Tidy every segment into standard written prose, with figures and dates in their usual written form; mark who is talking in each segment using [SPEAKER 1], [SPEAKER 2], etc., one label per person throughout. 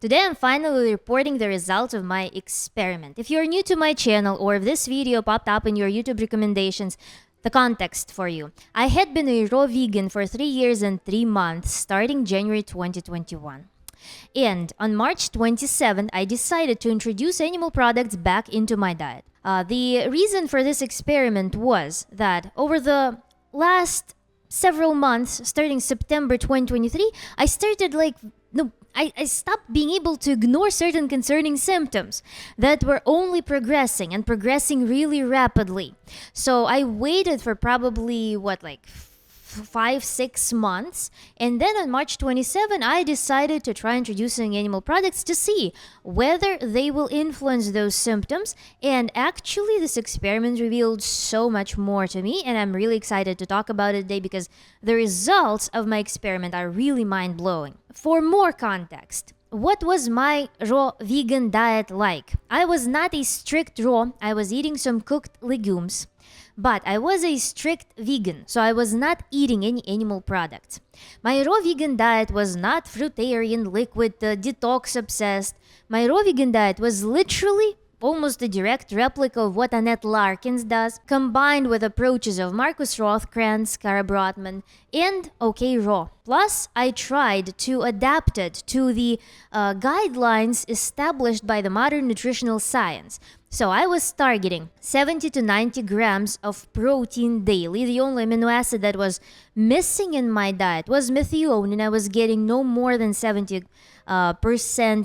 [SPEAKER 1] Today I'm finally reporting the results of my experiment. If you're new to my channel or if this video popped up in your YouTube recommendations, the context for you. I had been a raw vegan for 3 years and 3 months starting January 2021. And on March 27th, I decided to introduce animal products back into my diet. The reason for this experiment was that over the last several months, starting September 2023, I stopped being able to ignore certain concerning symptoms that were only progressing and progressing really rapidly. So I waited for probably 5-6 months, and then on March 27 I decided to try introducing animal products to see whether they will influence those symptoms. And actually this experiment revealed so much more to me, and I'm really excited to talk about it today because the results of my experiment are really mind-blowing. For more context, what was my raw vegan diet like? I was not a strict raw. I was eating some cooked legumes, but I was a strict vegan, so I was not eating any animal products. My raw vegan diet was not fruitarian, liquid, detox obsessed. My raw vegan diet was literally almost a direct replica of what Annette Larkins does, combined with approaches of Marcus Rothkranz, Cara Brotman, and OK Raw. Plus, I tried to adapt it to the guidelines established by the modern nutritional science. So I was targeting 70 to 90 grams of protein daily. The only amino acid that was missing in my diet was methionine, and I was getting no more than 70%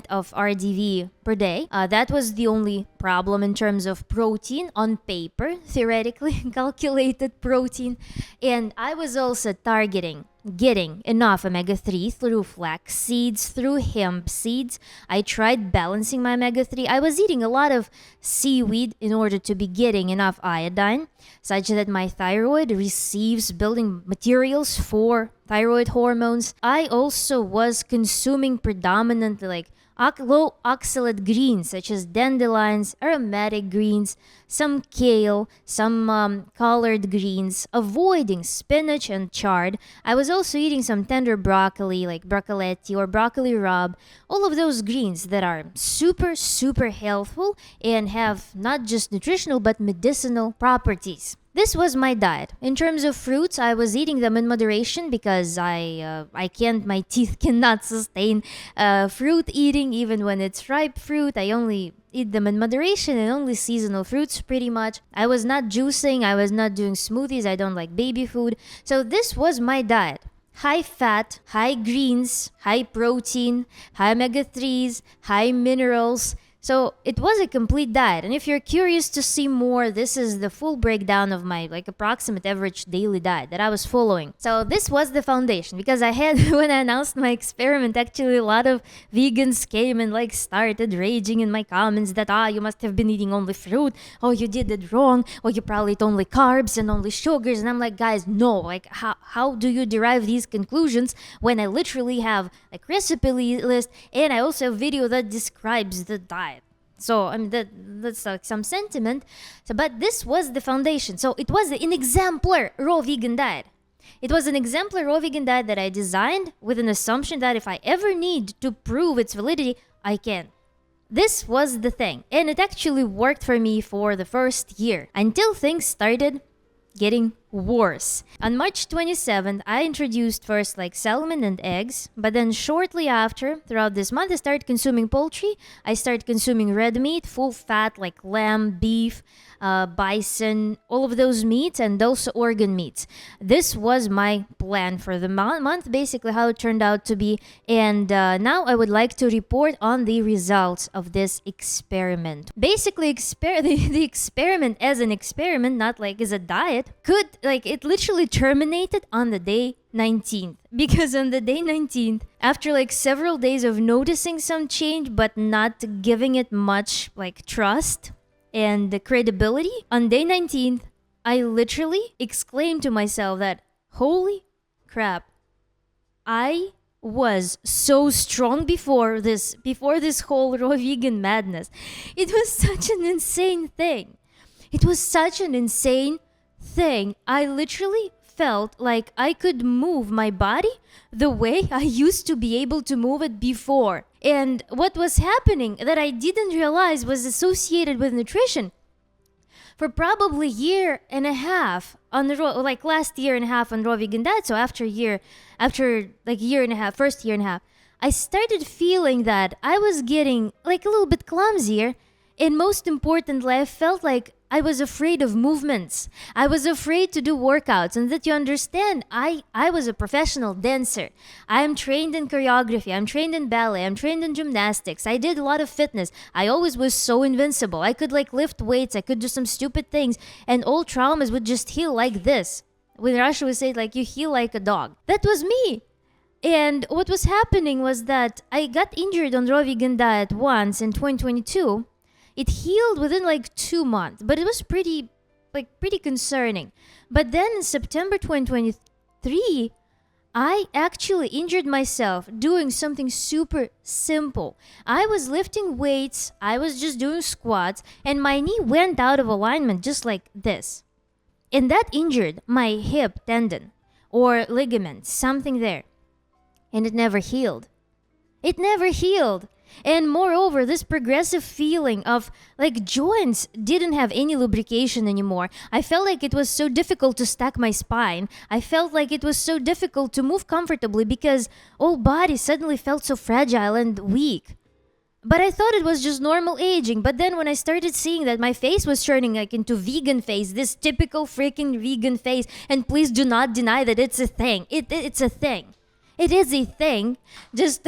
[SPEAKER 1] of RDV per day. That was the only problem in terms of protein on paper, theoretically calculated protein. And I was also targeting getting enough omega-3 through flax seeds, through hemp seeds. I tried balancing my omega-3. I was eating a lot of seaweed in order to be getting enough iodine, such that my thyroid receives building materials for thyroid hormones. I also was consuming predominantly low oxalate greens such as dandelions, aromatic greens, some kale, some collard greens, avoiding spinach and chard. I was also eating some tender broccoli like broccoletti or broccoli rabe, all of those greens that are super, super healthful and have not just nutritional but medicinal properties. This was my diet. In terms of fruits, I was eating them in moderation because my teeth cannot sustain fruit eating even when it's ripe fruit. I only eat them in moderation and only seasonal fruits pretty much. I was not juicing, I was not doing smoothies, I don't like baby food. So this was my diet. High fat, high greens, high protein, high omega-3s, high minerals. So it was a complete diet. And if you're curious to see more, this is the full breakdown of my approximate average daily diet that I was following. So this was the foundation, because I had, when I announced my experiment, actually a lot of vegans came and started raging in my comments that, you must have been eating only fruit, or you did it wrong, or you probably ate only carbs and only sugars. And I'm like, guys, no, how do you derive these conclusions when I literally have recipe list, and I also have a video that describes the diet. So that's some sentiment. But this was the foundation. So it was an exemplar raw vegan diet. It was an exemplar raw vegan diet that I designed with an assumption that if I ever need to prove its validity, I can. This was the thing. And it actually worked for me for the first year until things started getting worse. On March 27th, I introduced first salmon and eggs, but then shortly after, throughout this month, I started consuming poultry. I started consuming red meat, full fat like lamb, beef, bison, all of those meats, and also organ meats. This was my plan for the month, basically how it turned out to be. And now I would like to report on the results of this experiment. Basically, the experiment as an experiment, not as a diet, it literally terminated on the day 19th. Because on the day 19th, after several days of noticing some change but not giving it much trust and the credibility, on day 19th, I literally exclaimed to myself that, holy crap, I was so strong before this whole raw vegan madness. It was such an insane thing. I literally felt like I could move my body the way I used to be able to move it before. And what was happening that I didn't realize was associated with nutrition. For probably year and a half on the like last year and a half on raw vegan diet, so after like year and a half, first year and a half, I started feeling that I was getting like a little bit clumsier, and most importantly, I felt like I was afraid of movements. I was afraid to do workouts, and that you understand, I was a professional dancer. I am trained in choreography, I'm trained in ballet, I'm trained in gymnastics. I did a lot of fitness. I always was so invincible. I could like lift weights, I could do some stupid things, and all traumas would just heal like this. When Russia would say like you heal like a dog. That was me. And what was happening was that I got injured on raw vegan diet once in 2022. It healed within like 2 months, but it was pretty concerning. But then in September 2023, I actually injured myself doing something super simple. I was lifting weights, I was just doing squats, and my knee went out of alignment just like this. And that injured my hip tendon or ligament, something there. And it never healed. It never healed. And moreover, this progressive feeling of like joints didn't have any lubrication anymore. I felt like it was so difficult to stack my spine. I felt like it was so difficult to move comfortably because whole body suddenly felt so fragile and weak. But I thought it was just normal aging. But then when I started seeing that my face was turning like into vegan face, this typical freaking vegan face, and please do not deny that it's a thing. It's a thing. It is a thing. Just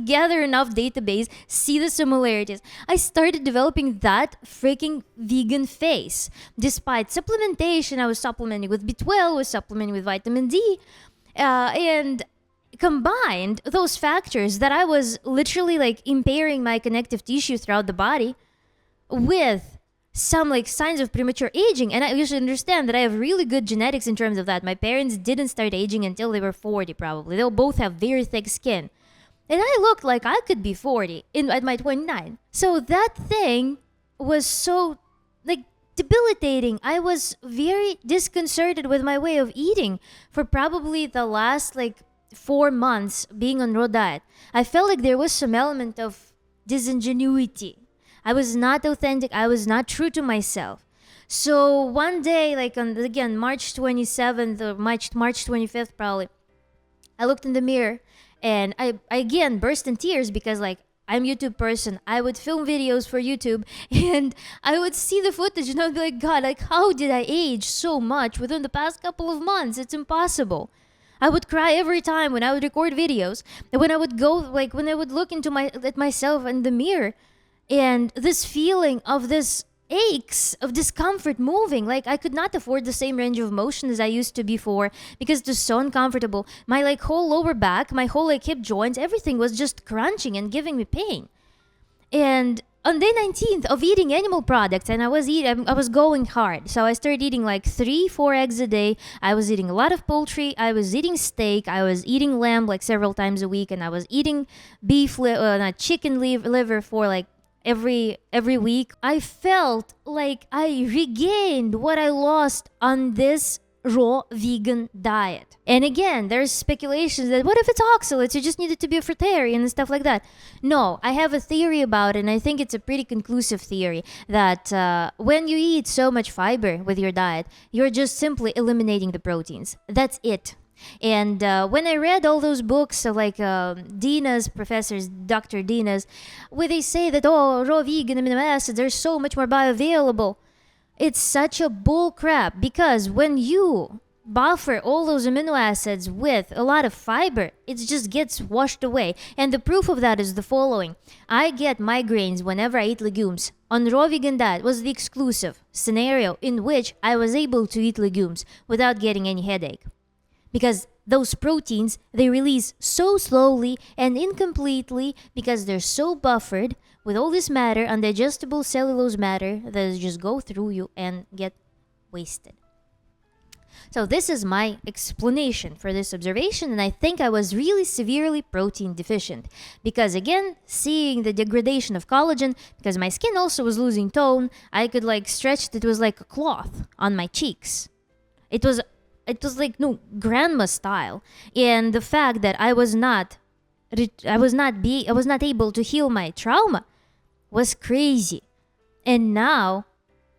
[SPEAKER 1] gather enough database, see the similarities. I started developing that freaking vegan face. Despite supplementation, I was supplementing with B12, was supplementing with vitamin D, and combined those factors that I was literally like impairing my connective tissue throughout the body with some like signs of premature aging. And you should understand that I have really good genetics in terms of that. My parents didn't start aging until they were 40 probably. They'll both have very thick skin. And I looked like I could be 40 at my 29. So that thing was so like debilitating. I was very disconcerted with my way of eating for probably the last like 4 months being on raw diet. I felt like there was some element of disingenuity. I was not authentic. I was not true to myself. So one day, like on again March 27th or March 25th probably, I looked in the mirror and I again burst in tears because like I'm a YouTube person. I would film videos for YouTube and I would see the footage and I'd be like, God, like how did I age so much within the past couple of months? It's impossible. I would cry every time when I would record videos. And when I would go, like when I would look at myself in the mirror, and this feeling of this aches of discomfort moving, like I could not afford the same range of motion as I used to before because it was so uncomfortable. My like whole lower back, my whole like hip joints, everything was just crunching and giving me pain. And on day 19th of eating animal products, and I was going hard. So I started eating like 3-4 eggs a day. I was eating a lot of poultry. I was eating steak. I was eating lamb like several times a week, and I was eating chicken liver for like every week. I felt like I regained what I lost on this raw vegan diet. And again, there's speculations that what if it's oxalates? You just needed to be a fruitarian and stuff like that. No, I have a theory about it, and I think it's a pretty conclusive theory that when you eat so much fiber with your diet, you're just simply eliminating the proteins. That's it. And when I read all those books of like Dina's professors, Dr. Dina's, where they say that, oh, raw vegan amino acids are so much more bioavailable, it's such a bull crap because when you buffer all those amino acids with a lot of fiber, it just gets washed away. And the proof of that is the following. I get migraines whenever I eat legumes. On raw vegan diet was the exclusive scenario in which I was able to eat legumes without getting any headache. Because those proteins, they release so slowly and incompletely because they're so buffered with all this matter, undigestible cellulose matter that just go through you and get wasted. So this is my explanation for this observation, and I think I was really severely protein deficient because again, seeing the degradation of collagen, because my skin also was losing tone, I could like stretch it was like a cloth on my cheeks. It was it was like no grandma style. And the fact that I was not able to heal my trauma was crazy. And now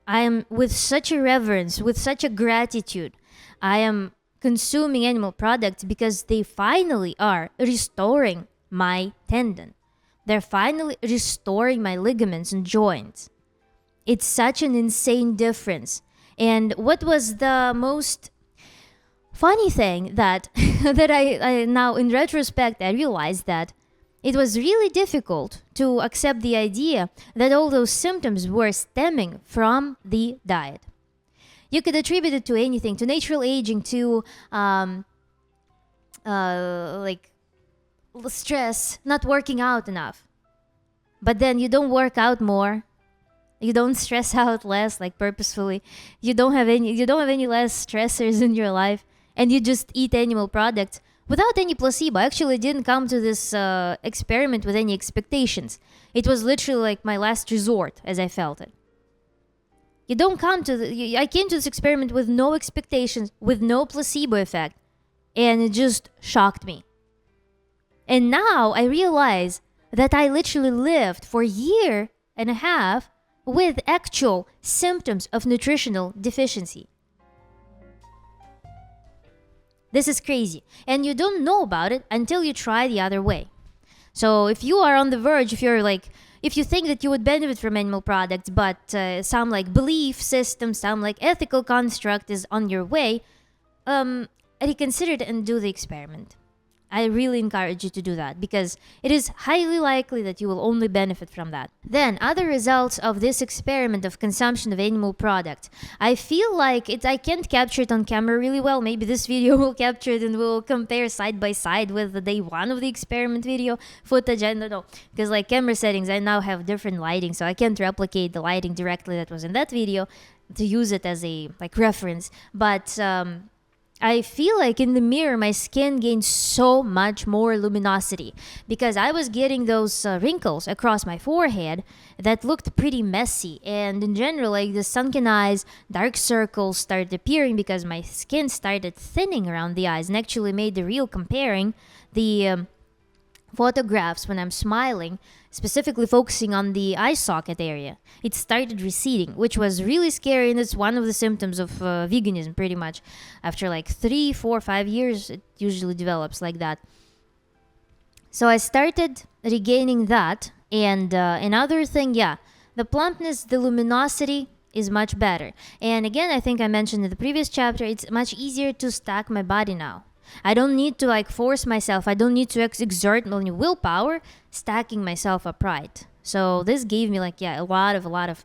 [SPEAKER 1] I am with such a reverence, with such a gratitude. I am consuming animal products because they finally are restoring my tendon. They're finally restoring my ligaments and joints. It's such an insane difference. And what was the most funny thing that that I now in retrospect I realized that it was really difficult to accept the idea that all those symptoms were stemming from the diet. You could attribute it to anything, to natural aging, to like stress, not working out enough. But then you don't work out more. You don't stress out less, like purposefully. You don't have any less stressors in your life, and you just eat animal products without any placebo. I actually didn't come to this experiment with any expectations. It was literally like my last resort as I felt it. I came to this experiment with no expectations, with no placebo effect, and it just shocked me. And now I realize that I literally lived for a year and a half with actual symptoms of nutritional deficiency. This is crazy. And you don't know about it until you try the other way. So if you are on the verge, if you think that you would benefit from animal products, but some like belief system, some like ethical construct is on your way, reconsider it and do the experiment. I really encourage you to do that because it is highly likely that you will only benefit from that. Then, other results of this experiment of consumption of animal product. I feel like I can't capture it on camera really well. Maybe this video will capture it and we'll compare side by side with the day one of the experiment video footage. I don't know. Because like camera settings, I now have different lighting, so I can't replicate the lighting directly that was in that video to use it as a like reference. But I feel like in the mirror, my skin gained so much more luminosity because I was getting those wrinkles across my forehead that looked pretty messy. And in general, like the sunken eyes, dark circles started appearing because my skin started thinning around the eyes and actually made the real comparing the photographs when I'm smiling, specifically focusing on the eye socket area. It started receding, which was really scary, and it's one of the symptoms of veganism pretty much. After like 3, 4, 5 years, it usually develops like that. So I started regaining that, and another thing, the plumpness, the luminosity is much better. And again, I think I mentioned in the previous chapter, it's much easier to stack my body now. I don't need to like force myself. I don't need to exert my willpower stacking myself upright. So this gave me like a lot of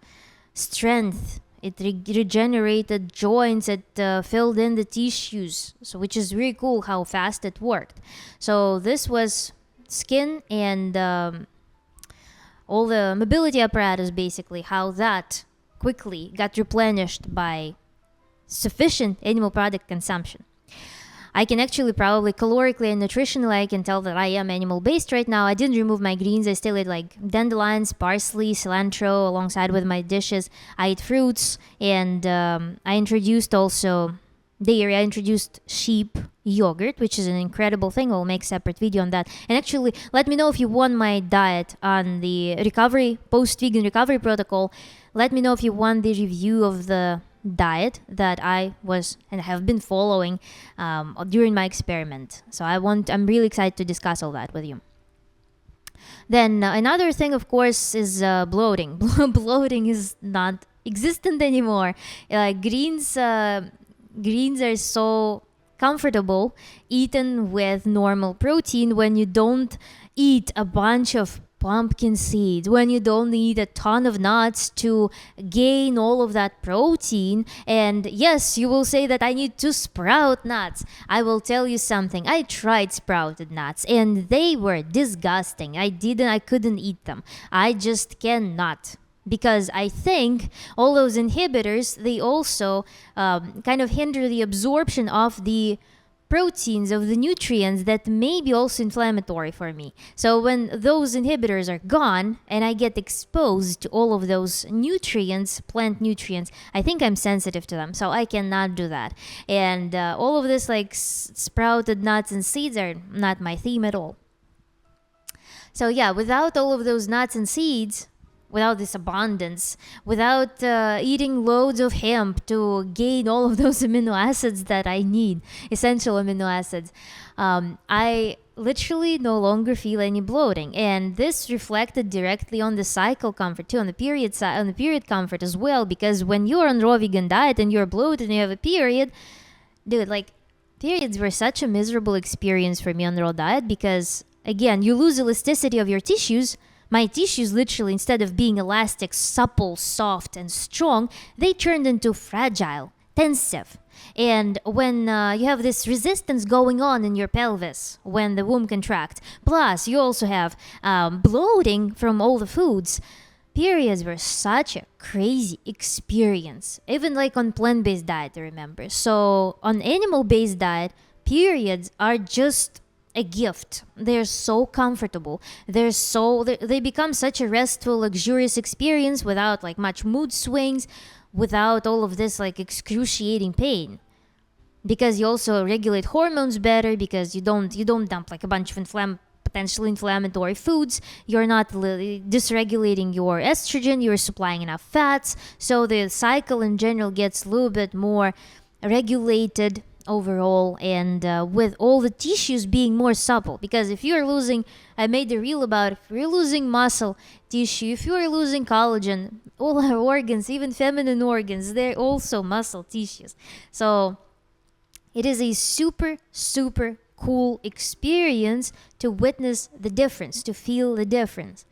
[SPEAKER 1] strength. It regenerated joints. It filled in the tissues. So which is really cool how fast it worked. So this was skin and all the mobility apparatus, basically how that quickly got replenished by sufficient animal product consumption. I can actually probably calorically and nutritionally, I can tell that I am animal based right now. I didn't remove my greens. I still ate like dandelions, parsley, cilantro alongside with my dishes. I ate fruits, and I introduced also dairy. I introduced sheep yogurt, which is an incredible thing. I'll make a separate video on that. And actually, let me know if you want my diet on the post-vegan recovery protocol. Let me know if you want the review of the diet that I was and have been following during my experiment. So I'm really excited to discuss all that with you. Then another thing, of course, is bloating. Bloating is not existent anymore. Greens are so comfortable eaten with normal protein when you don't eat a bunch of pumpkin seeds, when you don't need a ton of nuts to gain all of that protein. And yes, you will say that I need to sprout nuts. I will tell you something. I tried sprouted nuts and they were disgusting. I couldn't eat them. I just cannot. Because I think all those inhibitors, they also kind of hinder the absorption of the proteins, of the nutrients that may be also inflammatory for me. So when those inhibitors are gone and I get exposed to all of those nutrients, plant nutrients, I think I'm sensitive to them. So I cannot do that. And all of this like sprouted nuts and seeds are not my theme at all. So yeah, without all of those nuts and seeds, without this abundance, without eating loads of hemp to gain all of those amino acids that I need, essential amino acids, I literally no longer feel any bloating. And this reflected directly on the cycle comfort too, on the period comfort as well, because when you're on raw vegan diet and you're bloated and you have a period, dude, like periods were such a miserable experience for me on the raw diet because again, you lose elasticity of your tissues. My tissues literally, instead of being elastic, supple, soft, and strong, they turned into fragile, tensive. And when you have this resistance going on in your pelvis when the womb contracts, plus you also have bloating from all the foods, periods were such a crazy experience. Even like on plant-based diet, I remember. So on animal-based diet, periods are just a gift. They're so comfortable. They become such a restful, luxurious experience without like much mood swings, without all of this like excruciating pain. Because you also regulate hormones better because you don't dump like a bunch of potentially inflammatory foods. You're not dysregulating your estrogen. You're supplying enough fats. So the cycle in general gets a little bit more regulated overall, and with all the tissues being more supple. Because if you're losing, I made a reel about, if you're losing muscle tissue, if you're losing collagen, all our organs, even feminine organs, they're also muscle tissues. So it is a super, super cool experience to witness the difference, to feel the difference.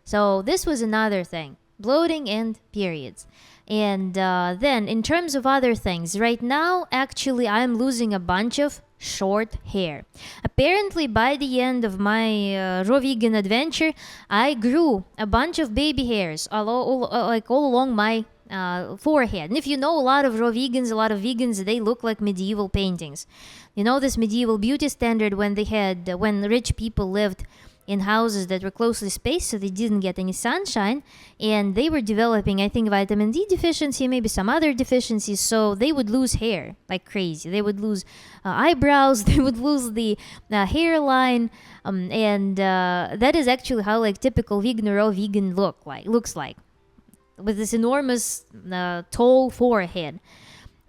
[SPEAKER 1] So this was another thing, bloating and periods. And then in terms of other things, right now, actually, I'm losing a bunch of short hair. Apparently, by the end of my raw vegan adventure, I grew a bunch of baby hairs all along my forehead. And if you know a lot of vegans, they look like medieval paintings. You know this medieval beauty standard when rich people lived in houses that were closely spaced so they didn't get any sunshine, and they were developing, I think, vitamin D deficiency, maybe some other deficiencies, so they would lose hair like crazy. They would lose eyebrows, they would lose the hairline, and that is actually how like typical vegan or raw vegan looks like, with this enormous tall forehead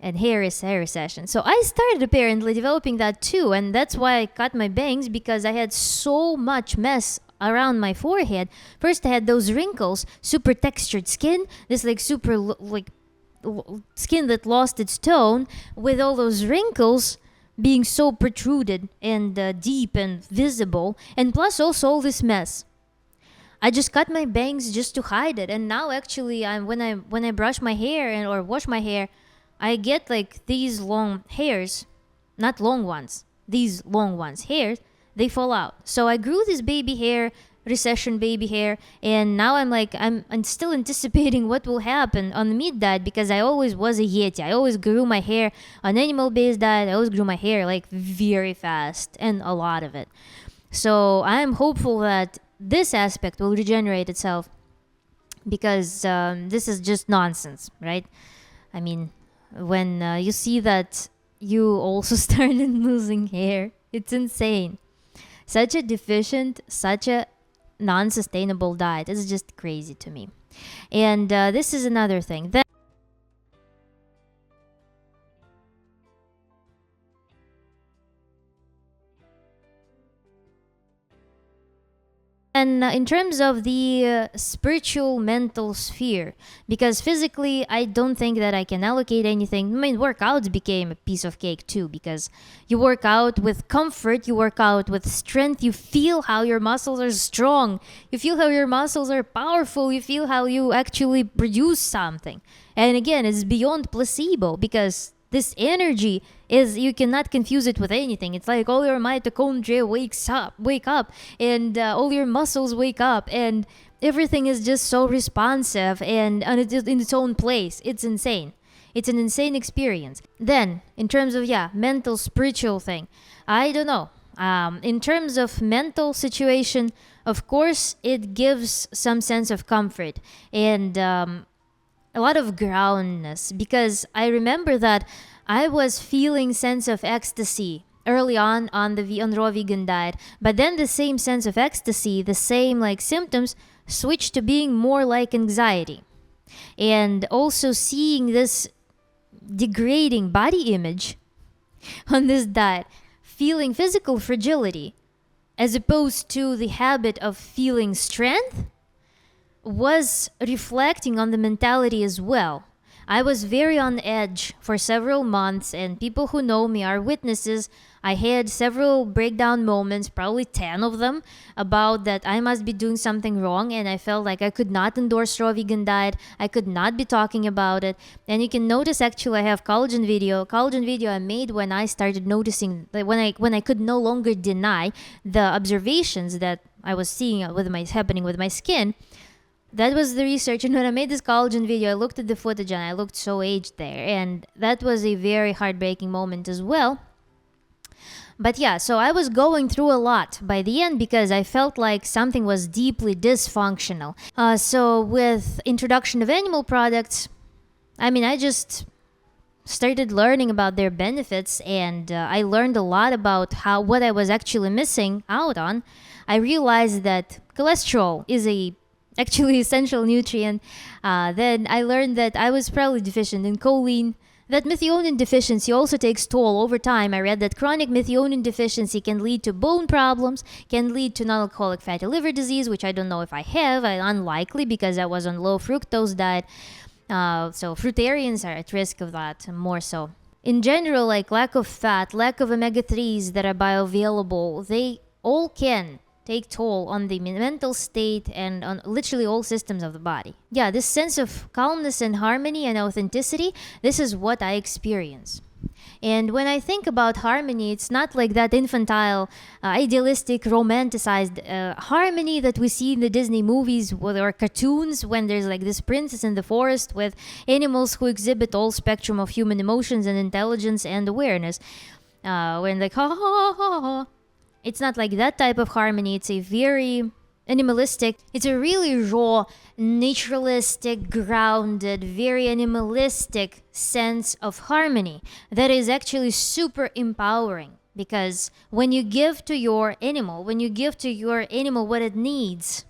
[SPEAKER 1] and hair recession. So I started apparently developing that too, and that's why I cut my bangs, because I had so much mess around my forehead. First I had those wrinkles, super textured skin, this like super skin that lost its tone, with all those wrinkles being so protruded and deep and visible, and plus also all this mess. I just cut my bangs just to hide it, and now actually when I brush my hair or wash my hair, I get like these long hairs, not long ones, these long ones, hairs, they fall out. So I grew this baby hair, recession baby hair, and now I'm still anticipating what will happen on the meat diet, because I always was a yeti. I always grew my hair on animal-based diet. I always grew my hair like very fast, and a lot of it. So I'm hopeful that this aspect will regenerate itself, because this is just nonsense, right? I mean, when you see that you also started losing hair, it's insane. Such a deficient, such a non-sustainable diet. It's just crazy to me. And this is another thing. And in terms of the spiritual mental sphere, because physically I don't think that I can allocate anything. I mean, workouts became a piece of cake too, because you work out with comfort, you work out with strength, you feel how your muscles are strong, you feel how your muscles are powerful, you feel how you actually produce something. And again, it's beyond placebo, because this energy is, you cannot confuse it with anything. It's like all your mitochondria wake up, and all your muscles wake up, and everything is just so responsive and in its own place. It's insane. It's an insane experience. Then, in terms of, yeah, mental, spiritual thing, I don't know. In terms of mental situation, of course, it gives some sense of comfort and a lot of groundness, because I remember that I was feeling sense of ecstasy early on the raw vegan diet, but then the same sense of ecstasy, the same like symptoms switched to being more like anxiety. And also seeing this degrading body image on this diet, feeling physical fragility as opposed to the habit of feeling strength, was reflecting on the mentality as well. I was very on edge for several months, and people who know me are witnesses. I had several breakdown moments, probably 10 of them, about that I must be doing something wrong, and I felt like I could not endorse raw vegan diet. I could not be talking about it. And you can notice actually I have collagen video I made when I started noticing that when I could no longer deny the observations that I was seeing happening with my skin. That was the research, and when I made this collagen video, I looked at the footage and I looked so aged there, and that was a very heartbreaking moment as well. But yeah, so I was going through a lot by the end because I felt like something was deeply dysfunctional. So with introduction of animal products, I just started learning about their benefits, and I learned a lot about what I was actually missing out on. I realized that cholesterol is actually essential nutrient. Then I learned that I was probably deficient in choline, that methionine deficiency also takes toll over time. I read that chronic methionine deficiency can lead to bone problems, can lead to non-alcoholic fatty liver disease, which I don't know if I have. Unlikely, because I was on low fructose diet. So fruitarians are at risk of that more so. In general, like lack of fat, lack of omega-3s that are bioavailable, they all can take toll on the mental state and on literally all systems of the body. Yeah, this sense of calmness and harmony and authenticity, this is what I experience. And when I think about harmony, it's not like that infantile, idealistic, romanticized harmony that we see in the Disney movies or cartoons, when there's like this princess in the forest with animals who exhibit all spectrum of human emotions and intelligence and awareness. When like, ha ha ha ha. It's not like that type of harmony. It's a very animalistic, it's a really raw, naturalistic, grounded, very animalistic sense of harmony that is actually super empowering. Because when you give to your animal what it needs,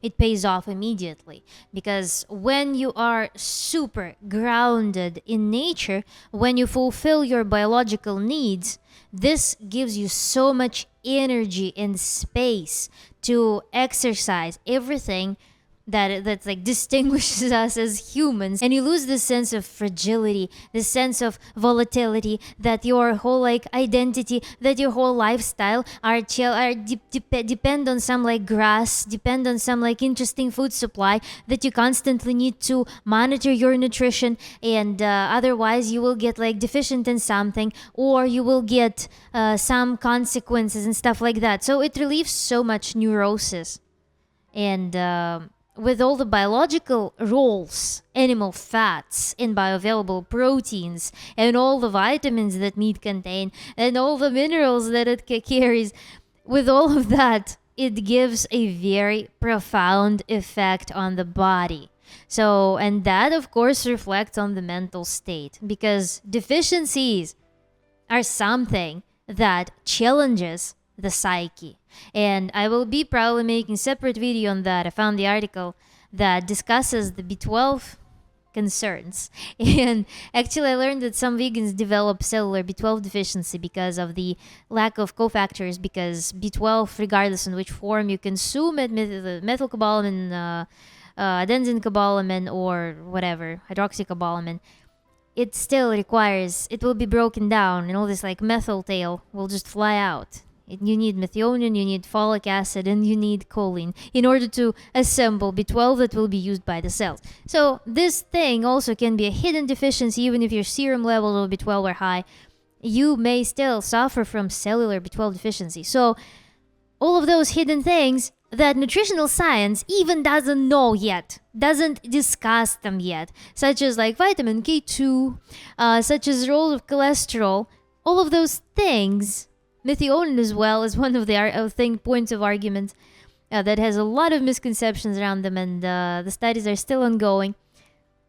[SPEAKER 1] it pays off immediately. Because when you are super grounded in nature, when you fulfill your biological needs, this gives you so much energy and space to exercise everything that like distinguishes us as humans, and you lose this sense of fragility, this sense of volatility, that your whole like identity, that your whole lifestyle depend on some like grass, depend on some like interesting food supply, that you constantly need to monitor your nutrition, and otherwise you will get like deficient in something, or you will get some consequences and stuff like that. So it relieves so much neurosis. And with all the biological roles, animal fats and bioavailable proteins, and all the vitamins that meat contain, and all the minerals that it carries, with all of that, it gives a very profound effect on the body. So, and that of course reflects on the mental state, because deficiencies are something that challenges the psyche. And I will be probably making a separate video on that. I found the article that discusses the B12 concerns. And actually I learned that some vegans develop cellular B12 deficiency because of the lack of cofactors, because B12, regardless in which form you consume it, methylcobalamin, adenosine cobalamin, or whatever, hydroxycobalamin, it still requires, it will be broken down, and all this like methyl tail will just fly out. You need methionine, you need folic acid, and you need choline in order to assemble B12 that will be used by the cells. So this thing also can be a hidden deficiency. Even if your serum levels of B12 are high, you may still suffer from cellular B12 deficiency. So all of those hidden things that nutritional science even doesn't know yet, doesn't discuss them yet, such as like vitamin K2, such as role of cholesterol, all of those things. Methionine as well is one of the points of argument that has a lot of misconceptions around them, and the studies are still ongoing.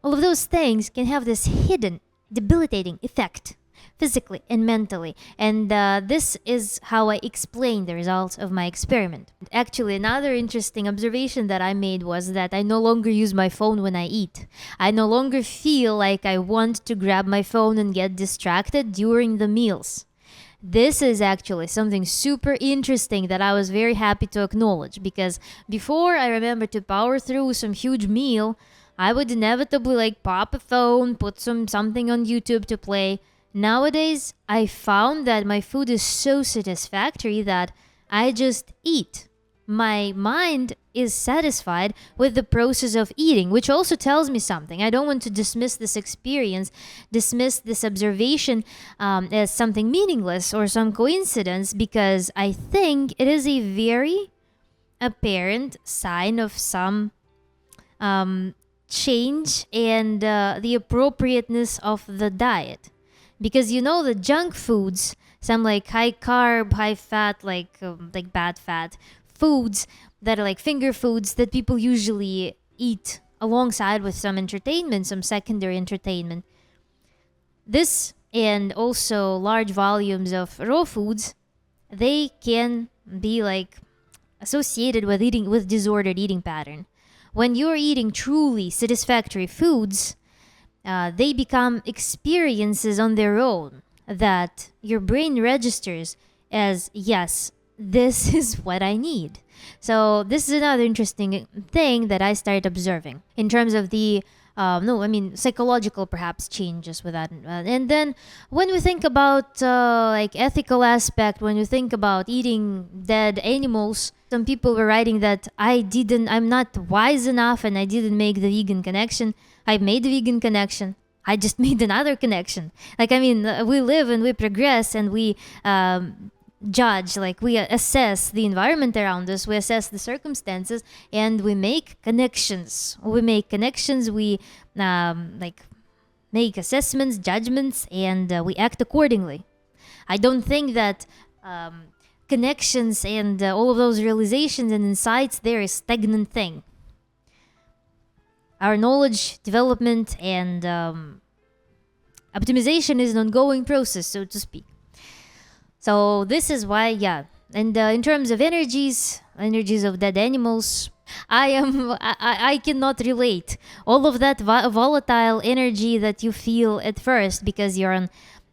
[SPEAKER 1] All of those things can have this hidden debilitating effect physically and mentally. And this is how I explain the results of my experiment. Actually, another interesting observation that I made was that I no longer use my phone when I eat. I no longer feel like I want to grab my phone and get distracted during the meals. This is actually something super interesting that I was very happy to acknowledge, because before, I remember, to power through some huge meal, I would inevitably like pop a phone, put something on YouTube to play. Nowadays, I found that my food is so satisfactory that I just eat. My mind is satisfied with the process of eating, which also tells me something. I don't want to dismiss this experience, dismiss this observation as something meaningless or some coincidence, because I think it is a very apparent sign of some change and the appropriateness of the diet. Because the junk foods, some like high carb, high fat, like bad fat foods that are like finger foods that people usually eat alongside with some entertainment, some secondary entertainment. This, and also large volumes of raw foods, they can be like associated with disordered eating pattern. When you're eating truly satisfactory foods, they become experiences on their own that your brain registers as, yes, this is what I need. So this is another interesting thing that I started observing in terms of the psychological perhaps changes with that. And then when we think about like ethical aspect, when we think about eating dead animals, some people were writing that I'm not wise enough and I didn't make the vegan connection. I made the vegan connection. I just made another connection. We live and we progress and we judge, like we assess the environment around us, we assess the circumstances, and we make connections. We make assessments, judgments, and we act accordingly. I don't think that connections and all of those realizations and insights, they're a stagnant thing. Our knowledge development and optimization is an ongoing process, so to speak. So this is why, yeah. And in terms of energies of dead animals, I cannot relate all of that volatile energy that you feel at first because you're on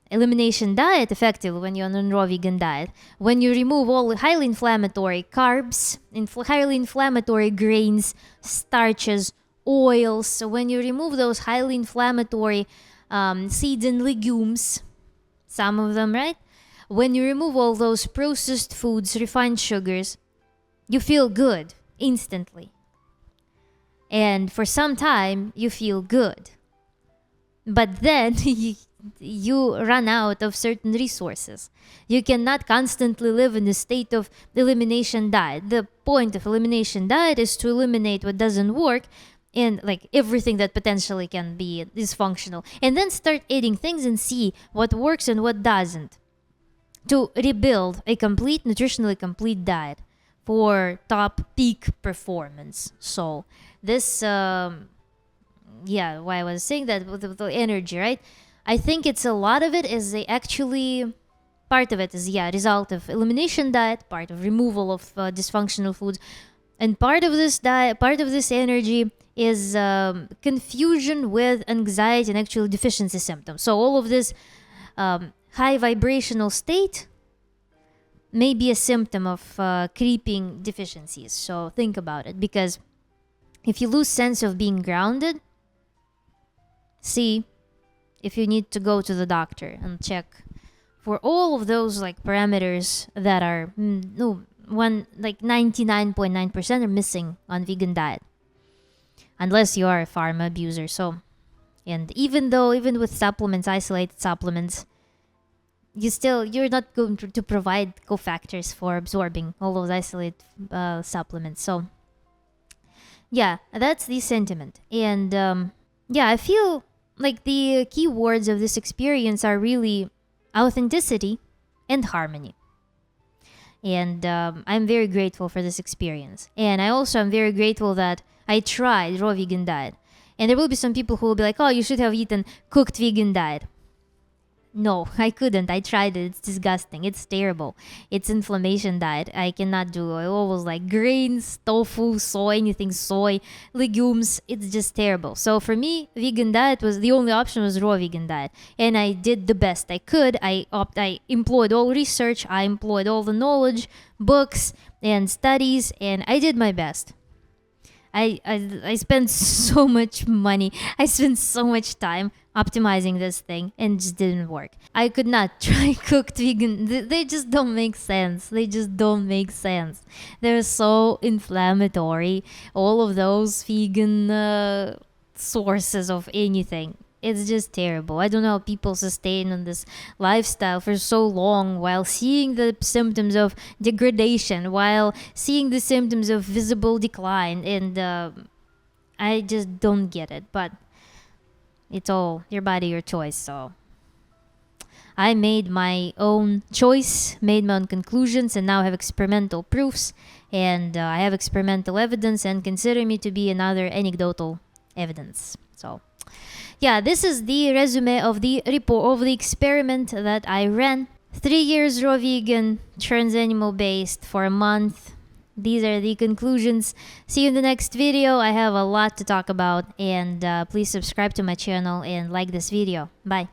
[SPEAKER 1] elimination diet, effectively, when you're on a raw vegan diet. When you remove all highly inflammatory carbs, highly inflammatory grains, starches, oils. So when you remove those highly inflammatory seeds and legumes, some of them, right? When you remove all those processed foods, refined sugars, you feel good instantly. And for some time, you feel good. But then you run out of certain resources. You cannot constantly live in a state of elimination diet. The point of elimination diet is to eliminate what doesn't work and like everything that potentially can be dysfunctional. And then start eating things and see what works and what doesn't, to rebuild a nutritionally complete diet for top peak performance. So this, why I was saying that with the energy, right? I think it's a lot of it is part of it is, result of elimination diet, part of removal of dysfunctional foods. And part of this diet, part of this energy is confusion with anxiety and actual deficiency symptoms. So all of this high vibrational state may be a symptom of creeping deficiencies. So think about it, because if you lose sense of being grounded, see if you need to go to the doctor and check for all of those like parameters that are 99.9% are missing on vegan diet, unless you are a pharma abuser. So, and even with supplements, isolated supplements, you're not going to provide cofactors for absorbing all those isolate supplements. So yeah, that's the sentiment. And yeah, I feel like the key words of this experience are really authenticity and harmony. And I'm very grateful for this experience. And I also am very grateful that I tried raw vegan diet. And there will be some people who will be like, oh, you should have eaten cooked vegan diet. No, I couldn't. I tried it. It's disgusting. It's terrible. It's inflammation diet. I cannot do it. Always like grains, tofu, soy, anything soy, legumes. It's just terrible. So for me, vegan diet was the only option was raw vegan diet. And I did the best I could. I employed all research. I employed all the knowledge, books, and studies, and I did my best. I spent so much money. I spent so much time optimizing this thing and it just didn't work. I could not try cooked vegan. They just don't make sense. They just don't make sense. They're so inflammatory. All of those vegan sources of anything. It's just terrible. I don't know how people sustain on this lifestyle for so long while seeing the symptoms of degradation, while seeing the symptoms of visible decline. And I just don't get it. But it's all your body, your choice. So I made my own choice, made my own conclusions, and now have experimental proofs. And I have experimental evidence, and consider me to be another anecdotal evidence. So yeah, this is the resume of the report of the experiment that I ran. 3 years raw vegan, trans animal based for a month. These are the conclusions. See you in the next video. I have a lot to talk about, and please subscribe to my channel and like this video. Bye.